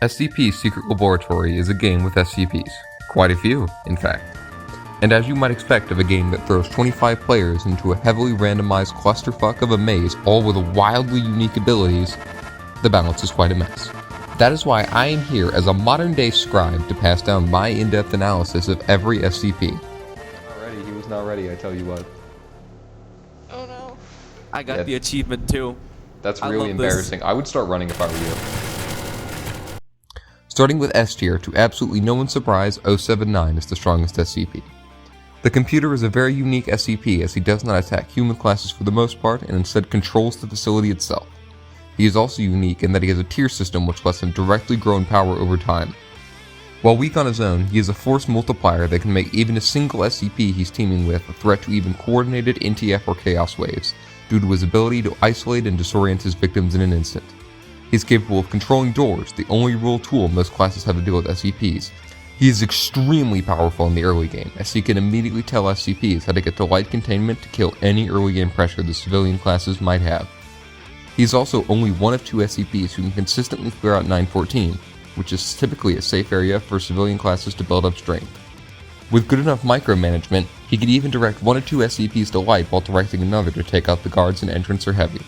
SCP's Secret Laboratory is a game with SCPs. Quite a few, in fact. And as you might expect of a game that throws 25 players into a heavily randomized clusterfuck of a maze, all with wildly unique abilities, the balance is quite a mess. That is why I am here as a modern-day scribe to pass down my in-depth analysis of every SCP. He was not ready, I tell you what. Oh no. I got the achievement too. That's really embarrassing. I would start running if I were you. Starting with S tier, to absolutely no one's surprise, 079 is the strongest SCP. The computer is a very unique SCP as he does not attack human classes for the most part and instead controls the facility itself. He is also unique in that he has a tier system which lets him directly grow in power over time. While weak on his own, he is a force multiplier that can make even a single SCP he's teaming with a threat to even coordinated NTF or Chaos Waves, due to his ability to isolate and disorient his victims in an instant. He is capable of controlling doors, the only real tool most classes have to deal with SCPs. He is extremely powerful in the early game, as he can immediately tell SCPs how to get to light containment to kill any early game pressure the civilian classes might have. He is also only one of two SCPs who can consistently clear out 914, which is typically a safe area for civilian classes to build up strength. With good enough micromanagement, he can even direct one or two SCPs to light while directing another to take out the guards in entrance or heavy.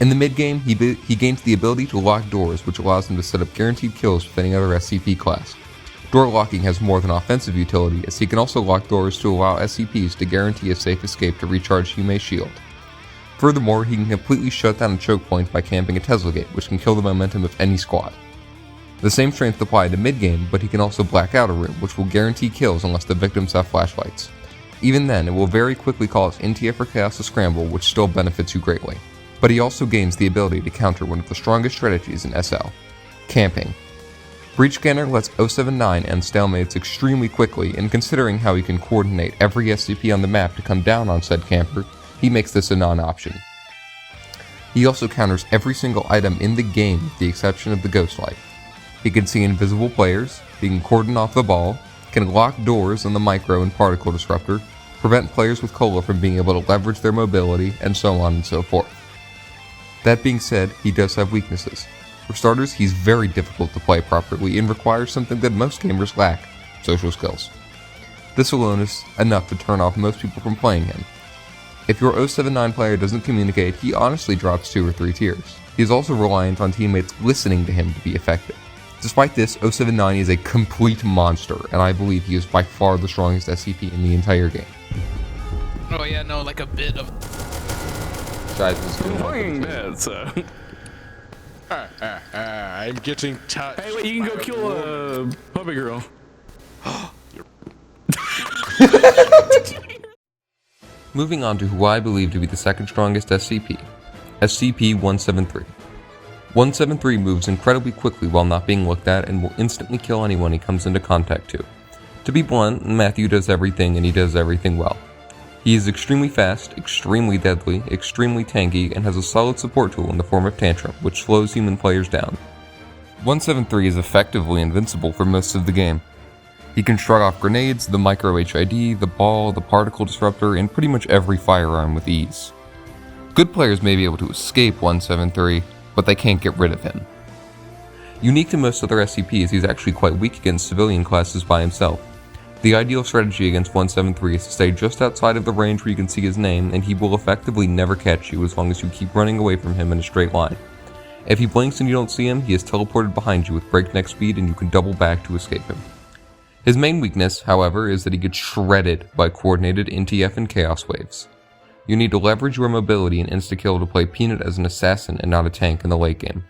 In the mid-game, he gains the ability to lock doors, which allows him to set up guaranteed kills with any other SCP class. Door locking has more than offensive utility, as he can also lock doors to allow SCPs to guarantee a safe escape to recharge Yume's shield. Furthermore, he can completely shut down a choke point by camping a Tesla gate, which can kill the momentum of any squad. The same strength applied to mid-game, but he can also black out a room, which will guarantee kills unless the victims have flashlights. Even then, it will very quickly cause NTF or Chaos to scramble, which still benefits you greatly. But he also gains the ability to counter one of the strongest strategies in SL, camping. Breach Scanner lets 079 end stalemates extremely quickly, and considering how he can coordinate every SCP on the map to come down on said camper, he makes this a non-option. He also counters every single item in the game with the exception of the ghost light. He can see invisible players, he can cordon off the ball, can lock doors on the micro and particle disruptor, prevent players with cola from being able to leverage their mobility, and so on and so forth. That being said, he does have weaknesses. For starters, he's very difficult to play properly and requires something that most gamers lack: social skills. This alone is enough to turn off most people from playing him. If your 079 player doesn't communicate, he honestly drops 2 or 3 tiers. He is also reliant on teammates listening to him to be effective. Despite this, 079 is a complete monster, and I believe he is by far the strongest SCP in the entire game. Oh yeah, no, like a bit of... Fucking bad, so. I'm getting touched. Hey, wait, you can go kill a puppy girl. Moving on to who I believe to be the second strongest SCP, SCP-173. 173 moves incredibly quickly while not being looked at and will instantly kill anyone he comes into contact to. To be blunt, Matthew does everything and he does everything well. He is extremely fast, extremely deadly, extremely tanky, and has a solid support tool in the form of Tantrum, which slows human players down. 173 is effectively invincible for most of the game. He can shrug off grenades, the micro HID, the ball, the particle disruptor, and pretty much every firearm with ease. Good players may be able to escape 173, but they can't get rid of him. Unique to most other SCPs, he's actually quite weak against civilian classes by himself. The ideal strategy against 173 is to stay just outside of the range where you can see his name, and he will effectively never catch you as long as you keep running away from him in a straight line. If he blinks and you don't see him, he is teleported behind you with breakneck speed and you can double back to escape him. His main weakness, however, is that he gets shredded by coordinated NTF and Chaos Waves. You need to leverage your mobility and insta-kill to play Peanut as an assassin and not a tank in the late game.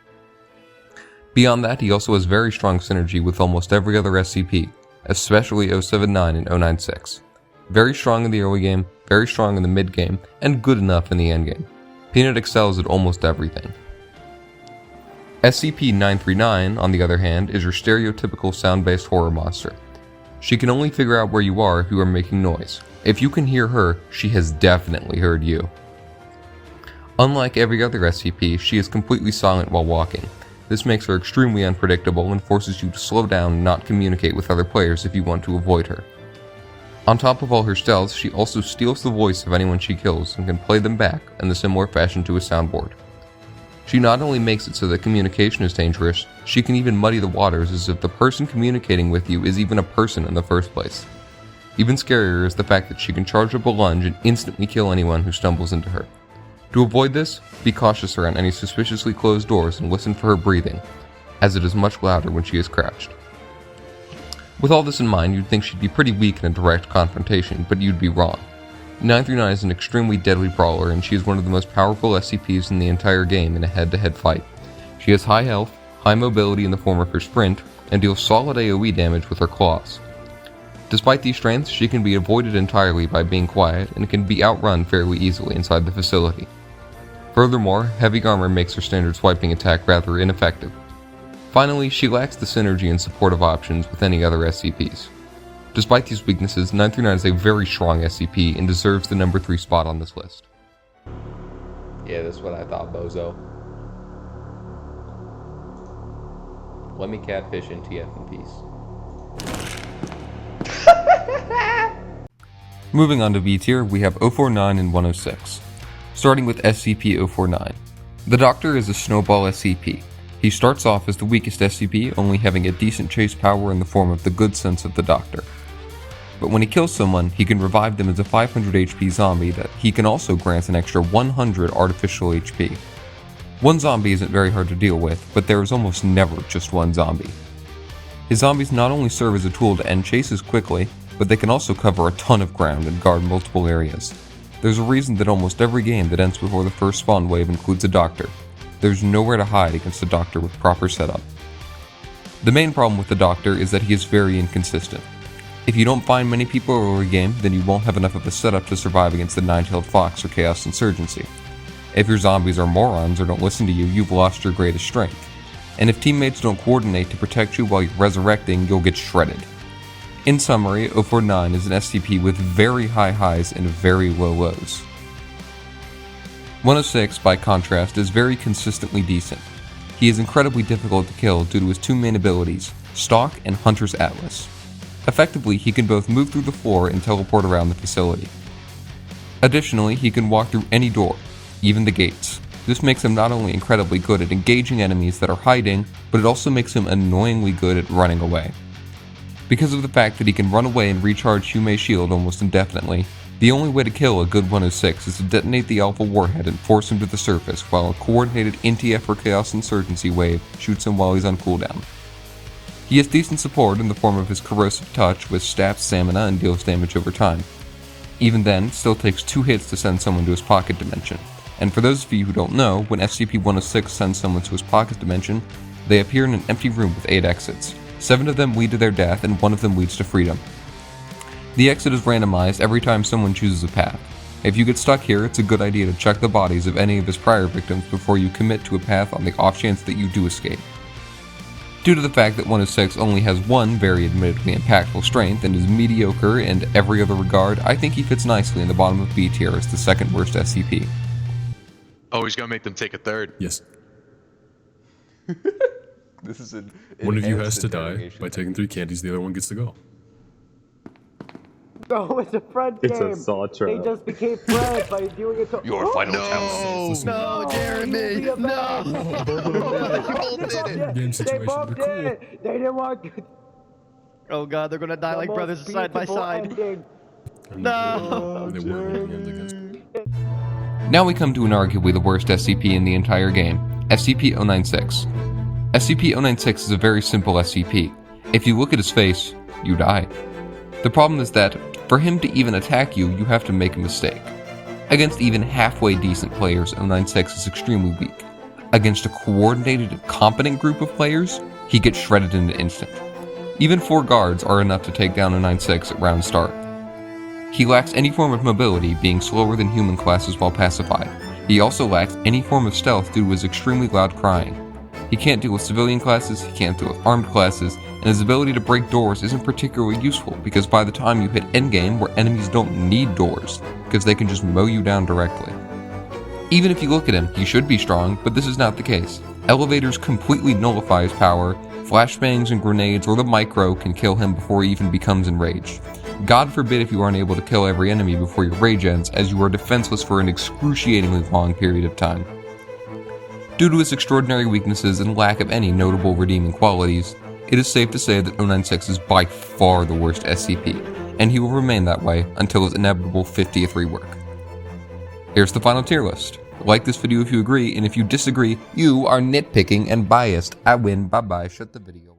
Beyond that, he also has very strong synergy with almost every other SCP, especially 079 and 096. Very strong in the early game, very strong in the mid game, and good enough in the end game. Peanut excels at almost everything. SCP-939, on the other hand, is your stereotypical sound-based horror monster. She can only figure out where you are if you are making noise. If you can hear her, she has definitely heard you. Unlike every other SCP, she is completely silent while walking. This makes her extremely unpredictable and forces you to slow down and not communicate with other players if you want to avoid her. On top of all her stealth, she also steals the voice of anyone she kills and can play them back in a similar fashion to a soundboard. She not only makes it so that communication is dangerous, she can even muddy the waters as if the person communicating with you is even a person in the first place. Even scarier is the fact that she can charge up a lunge and instantly kill anyone who stumbles into her. To avoid this, be cautious around any suspiciously closed doors and listen for her breathing, as it is much louder when she is crouched. With all this in mind, you'd think she'd be pretty weak in a direct confrontation, but you'd be wrong. 939 is an extremely deadly brawler, and she is one of the most powerful SCPs in the entire game in a head-to-head fight. She has high health, high mobility in the form of her sprint, and deals solid AoE damage with her claws. Despite these strengths, she can be avoided entirely by being quiet, and can be outrun fairly easily inside the facility. Furthermore, heavy armor makes her standard swiping attack rather ineffective. Finally, she lacks the synergy and supportive options with any other SCPs. Despite these weaknesses, 939 is a very strong SCP and deserves the number 3 spot on this list. Yeah, that's what I thought, bozo. Let me catfish in TF in peace. Moving on to B tier, we have 049 and 106. Starting with SCP-049. The Doctor is a snowball SCP. He starts off as the weakest SCP, only having a decent chase power in the form of the good sense of the Doctor. But when he kills someone, he can revive them as a 500 HP zombie that he can also grant an extra 100 artificial HP. One zombie isn't very hard to deal with, but there is almost never just one zombie. His zombies not only serve as a tool to end chases quickly, but they can also cover a ton of ground and guard multiple areas. There's a reason that almost every game that ends before the first spawn wave includes a Doctor. There's nowhere to hide against a Doctor with proper setup. The main problem with the Doctor is that he is very inconsistent. If you don't find many people early game, then you won't have enough of a setup to survive against the Nine-Tailed Fox or Chaos Insurgency. If your zombies are morons or don't listen to you, you've lost your greatest strength. And if teammates don't coordinate to protect you while you're resurrecting, you'll get shredded. In summary, 049 is an SCP with very high highs and very low lows. 106, by contrast, is very consistently decent. He is incredibly difficult to kill due to his two main abilities, Stalk and Hunter's Atlas. Effectively, he can both move through the floor and teleport around the facility. Additionally, he can walk through any door, even the gates. This makes him not only incredibly good at engaging enemies that are hiding, but it also makes him annoyingly good at running away. Because of the fact that he can run away and recharge Humei's shield almost indefinitely, the only way to kill a good 106 is to detonate the Alpha warhead and force him to the surface, while a coordinated NTF or Chaos Insurgency wave shoots him while he's on cooldown. He has decent support in the form of his Corrosive Touch, which staffs stamina and deals damage over time. Even then, it still takes 2 hits to send someone to his pocket dimension. And for those of you who don't know, when SCP-106 sends someone to his pocket dimension, they appear in an empty room with 8 exits. 7 of them lead to their death and 1 of them leads to freedom. The exit is randomized every time someone chooses a path. If you get stuck here, it's a good idea to check the bodies of any of his prior victims before you commit to a path on the off chance that you do escape. Due to the fact that 106 only has one very admittedly impactful strength and is mediocre in every other regard, I think he fits nicely in the bottom of B tier as the second worst SCP. Oh, he's gonna make them take a third. Yes. This is an One of you has enhanced to die interrogation. by taking 3 candies, the other one gets to go. No, it's a friend It's game. a saw They trap. just became friends by doing it to— Your final count. No, Jeremy! No! Game They situation, both they're did it! They didn't want to— Oh god, they're gonna die the like most brothers side by beautiful side. ending. No! They were in the end, I guess. Now we come to an arguably the worst SCP in the entire game, SCP-096. SCP-096 is a very simple SCP. If you look at his face, you die. The problem is that, for him to even attack you, you have to make a mistake. Against even halfway decent players, 096 is extremely weak. Against a coordinated and competent group of players, he gets shredded in an instant. Even 4 guards are enough to take down 096 at round start. He lacks any form of mobility, being slower than human classes while pacified. He also lacks any form of stealth due to his extremely loud crying. He can't deal with civilian classes, he can't deal with armed classes, and his ability to break doors isn't particularly useful because by the time you hit endgame where enemies don't need doors, because they can just mow you down directly. Even if you look at him, he should be strong, but this is not the case. Elevators completely nullify his power, flashbangs and grenades or the micro can kill him before he even becomes enraged. God forbid if you aren't able to kill every enemy before your rage ends, as you are defenseless for an excruciatingly long period of time. Due to its extraordinary weaknesses and lack of any notable redeeming qualities, it is safe to say that 096 is by far the worst SCP, and he will remain that way until his inevitable 50th rework. Here's the final tier list. Like this video if you agree, and if you disagree, you are nitpicking and biased. I win, bye bye, shut the video.